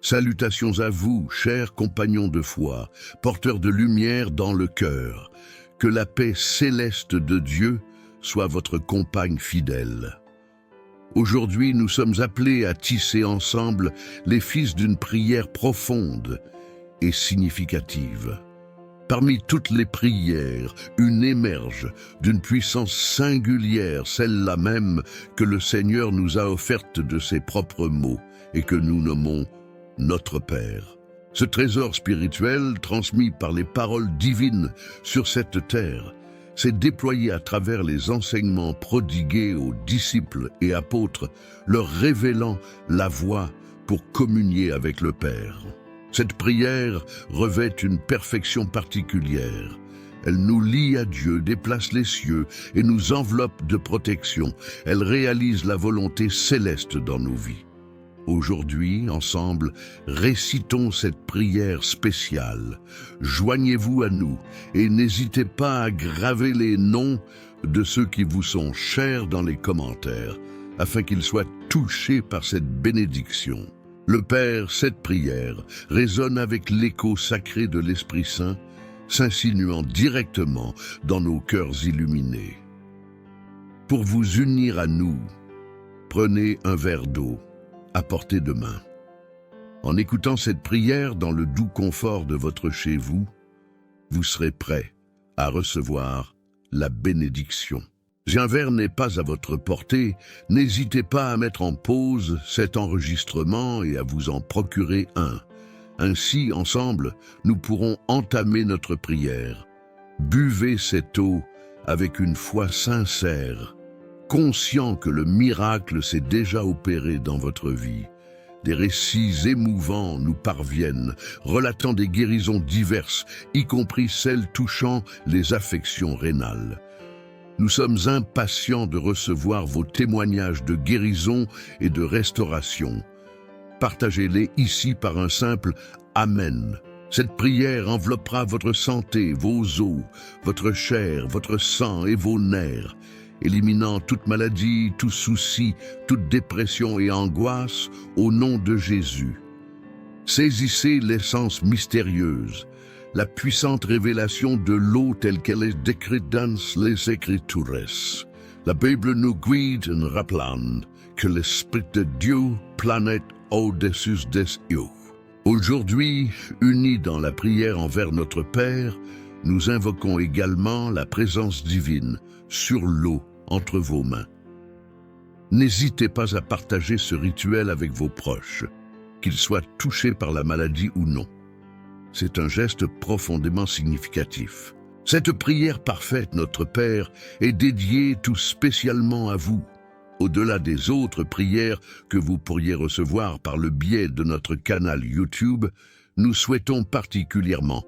Salutations à vous, chers compagnons de foi, porteurs de lumière dans le cœur. Que la paix céleste de Dieu soit votre compagne fidèle. Aujourd'hui, nous sommes appelés à tisser ensemble les fils d'une prière profonde et significative. Parmi toutes les prières, une émerge d'une puissance singulière, celle-là même que le Seigneur nous a offerte de ses propres mots et que nous nommons notre Père. Ce trésor spirituel, transmis par les paroles divines sur cette terre, s'est déployé à travers les enseignements prodigués aux disciples et apôtres, leur révélant la voie pour communier avec le Père. Cette prière revêt une perfection particulière. Elle nous lie à Dieu, déplace les cieux et nous enveloppe de protection. Elle réalise la volonté céleste dans nos vies. Aujourd'hui, ensemble, récitons cette prière spéciale. Joignez-vous à nous et n'hésitez pas à graver les noms de ceux qui vous sont chers dans les commentaires, afin qu'ils soient touchés par cette bénédiction. Le Père, cette prière, résonne avec l'écho sacré de l'Esprit Saint, s'insinuant directement dans nos cœurs illuminés. Pour vous unir à nous, prenez un verre d'eau à portée de main. En écoutant cette prière dans le doux confort de votre chez vous, vous serez prêt à recevoir la bénédiction. Si un verre n'est pas à votre portée, n'hésitez pas à mettre en pause cet enregistrement et à vous en procurer un. Ainsi, ensemble, nous pourrons entamer notre prière. Buvez cette eau avec une foi sincère, conscient que le miracle s'est déjà opéré dans votre vie. Des récits émouvants nous parviennent, relatant des guérisons diverses, y compris celles touchant les affections rénales. Nous sommes impatients de recevoir vos témoignages de guérison et de restauration. Partagez-les ici par un simple « Amen ». Cette prière enveloppera votre santé, vos os, votre chair, votre sang et vos nerfs, éliminant toute maladie, tout souci, toute dépression et angoisse au nom de Jésus. Saisissez l'essence mystérieuse, la puissante révélation de l'eau telle qu'elle est décrite dans les Écritures. La Bible nous guide en rappelant que l'Esprit de Dieu planète au-dessus des cieux. Aujourd'hui, unis dans la prière envers notre Père, nous invoquons également la présence divine sur l'eau entre vos mains. N'hésitez pas à partager ce rituel avec vos proches, qu'ils soient touchés par la maladie ou non. C'est un geste profondément significatif. Cette prière parfaite, notre Père, est dédiée tout spécialement à vous. Au-delà des autres prières que vous pourriez recevoir par le biais de notre canal YouTube, nous souhaitons particulièrement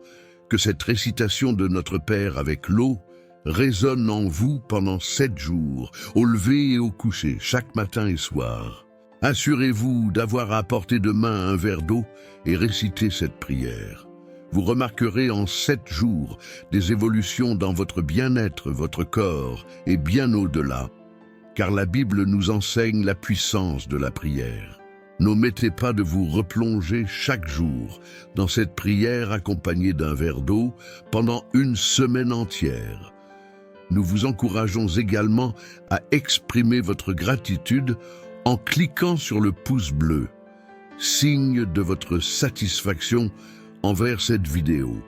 que cette récitation de notre Père avec l'eau résonne en vous pendant 7 jours, au lever et au coucher, chaque matin et soir. Assurez-vous d'avoir à portée de main un verre d'eau et récitez cette prière. Vous remarquerez en 7 jours des évolutions dans votre bien-être, votre corps et bien au-delà, car la Bible nous enseigne la puissance de la prière. N'omettez pas de vous replonger chaque jour dans cette prière accompagnée d'un verre d'eau pendant 1 semaine entière. Nous vous encourageons également à exprimer votre gratitude en cliquant sur le pouce bleu, signe de votre satisfaction envers cette vidéo.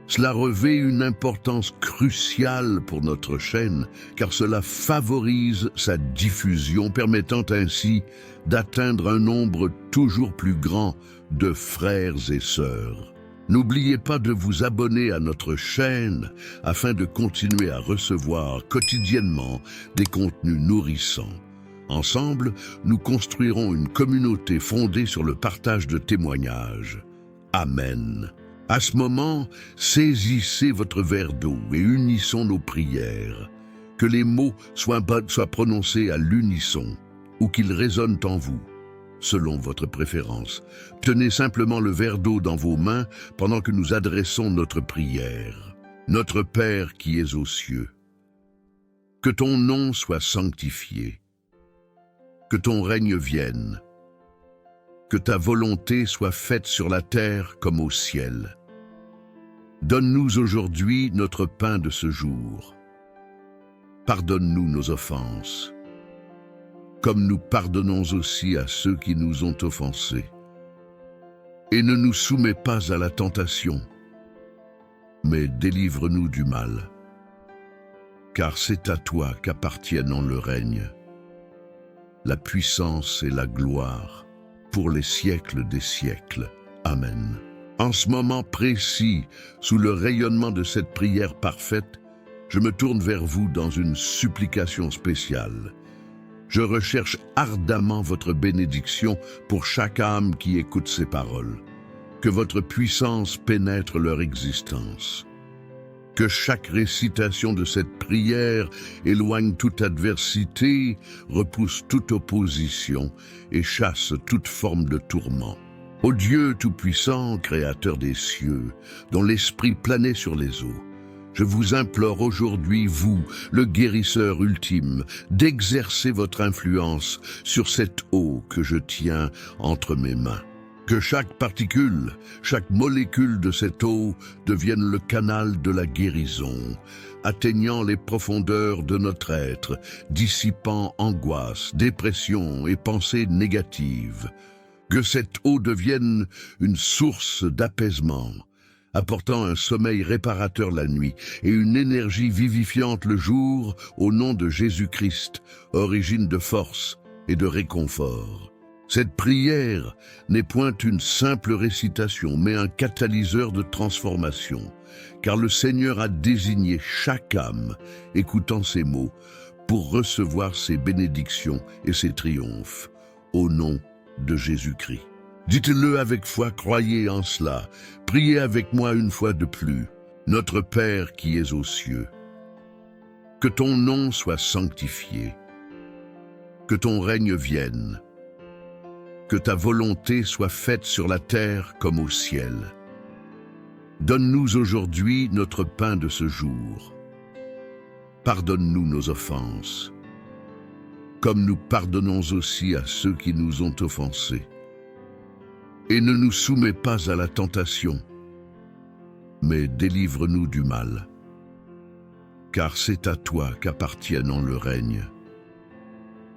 Cela revêt une importance cruciale pour notre chaîne, car cela favorise sa diffusion, permettant ainsi d'atteindre un nombre toujours plus grand de frères et sœurs. N'oubliez pas de vous abonner à notre chaîne afin de continuer à recevoir quotidiennement des contenus nourrissants. Ensemble, nous construirons une communauté fondée sur le partage de témoignages. Amen. À ce moment, saisissez votre verre d'eau et unissons nos prières. Que les mots soient prononcés à l'unisson ou qu'ils résonnent en vous, selon votre préférence. Tenez simplement le verre d'eau dans vos mains pendant que nous adressons notre prière. Notre Père qui es aux cieux, que ton nom soit sanctifié, que ton règne vienne, Que ta volonté soit faite sur la terre comme au ciel. Donne-nous aujourd'hui notre pain de ce jour. Pardonne-nous nos offenses, comme nous pardonnons aussi à ceux qui nous ont offensés. Et ne nous soumets pas à la tentation, mais délivre-nous du mal. Car c'est à toi qu'appartiennent le règne, la puissance et la gloire, pour les siècles des siècles. Amen. En ce moment précis, sous le rayonnement de cette prière parfaite, je me tourne vers vous dans une supplication spéciale. Je recherche ardemment votre bénédiction pour chaque âme qui écoute ces paroles. Que votre puissance pénètre leur existence. Que chaque récitation de cette prière éloigne toute adversité, repousse toute opposition et chasse toute forme de tourment. Ô Dieu Tout-Puissant, Créateur des cieux, dont l'Esprit planait sur les eaux, je vous implore aujourd'hui, vous, le guérisseur ultime, d'exercer votre influence sur cette eau que je tiens entre mes mains. Que chaque particule, chaque molécule de cette eau devienne le canal de la guérison, atteignant les profondeurs de notre être, dissipant angoisse, dépression et pensées négatives. Que cette eau devienne une source d'apaisement, apportant un sommeil réparateur la nuit et une énergie vivifiante le jour, au nom de Jésus-Christ, origine de force et de réconfort. Cette prière n'est point une simple récitation, mais un catalyseur de transformation, car le Seigneur a désigné chaque âme, écoutant ces mots, pour recevoir ses bénédictions et ses triomphes, au nom de Jésus-Christ. Dites-le avec foi, croyez en cela. Priez avec moi une fois de plus. Notre Père qui es aux cieux, que ton nom soit sanctifié, que ton règne vienne, que ta volonté soit faite sur la terre comme au ciel. Donne-nous aujourd'hui notre pain de ce jour. Pardonne-nous nos offenses, comme nous pardonnons aussi à ceux qui nous ont offensés. Et ne nous soumets pas à la tentation, mais délivre-nous du mal. Car c'est à toi qu'appartiennent le règne,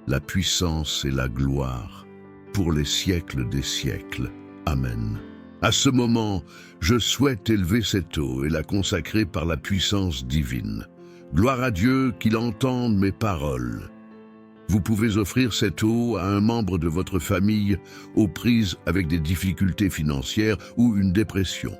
la puissance et la gloire, pour les siècles des siècles. Amen. À ce moment, je souhaite élever cette eau et la consacrer par la puissance divine. Gloire à Dieu qu'il entende mes paroles. Vous pouvez offrir cette eau à un membre de votre famille aux prises avec des difficultés financières ou une dépression.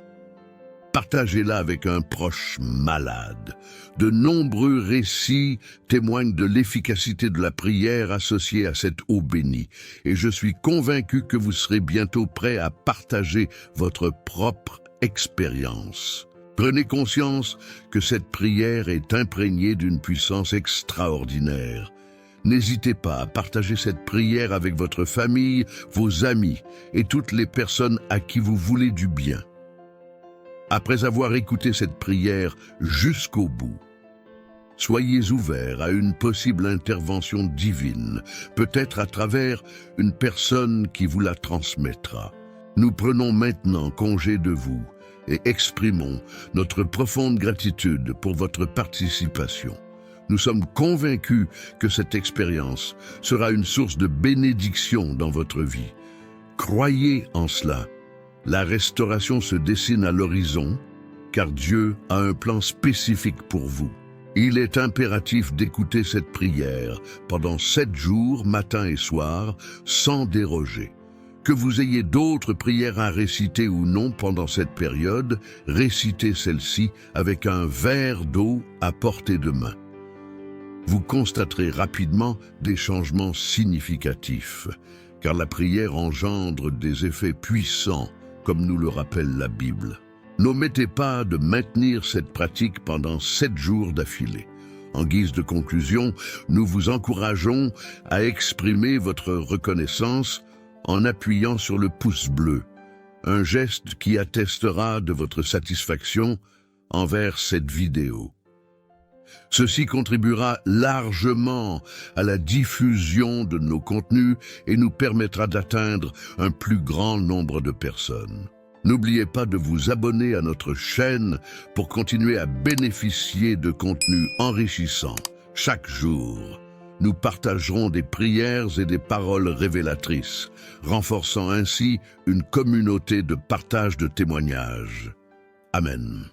Partagez-la avec un proche malade. De nombreux récits témoignent de l'efficacité de la prière associée à cette eau bénie, et je suis convaincu que vous serez bientôt prêt à partager votre propre expérience. Prenez conscience que cette prière est imprégnée d'une puissance extraordinaire. N'hésitez pas à partager cette prière avec votre famille, vos amis et toutes les personnes à qui vous voulez du bien. Après avoir écouté cette prière jusqu'au bout, soyez ouverts à une possible intervention divine, peut-être à travers une personne qui vous la transmettra. Nous prenons maintenant congé de vous et exprimons notre profonde gratitude pour votre participation. Nous sommes convaincus que cette expérience sera une source de bénédiction dans votre vie. Croyez en cela. La restauration se dessine à l'horizon, car Dieu a un plan spécifique pour vous. Il est impératif d'écouter cette prière pendant 7 jours, matin et soir, sans déroger. Que vous ayez d'autres prières à réciter ou non pendant cette période, récitez celle-ci avec un verre d'eau à portée de main. Vous constaterez rapidement des changements significatifs, car la prière engendre des effets puissants, comme nous le rappelle la Bible. N'omettez pas de maintenir cette pratique pendant 7 jours d'affilée. En guise de conclusion, nous vous encourageons à exprimer votre reconnaissance en appuyant sur le pouce bleu, un geste qui attestera de votre satisfaction envers cette vidéo. Ceci contribuera largement à la diffusion de nos contenus et nous permettra d'atteindre un plus grand nombre de personnes. N'oubliez pas de vous abonner à notre chaîne pour continuer à bénéficier de contenus enrichissants. Chaque jour, nous partagerons des prières et des paroles révélatrices, renforçant ainsi une communauté de partage de témoignages. Amen.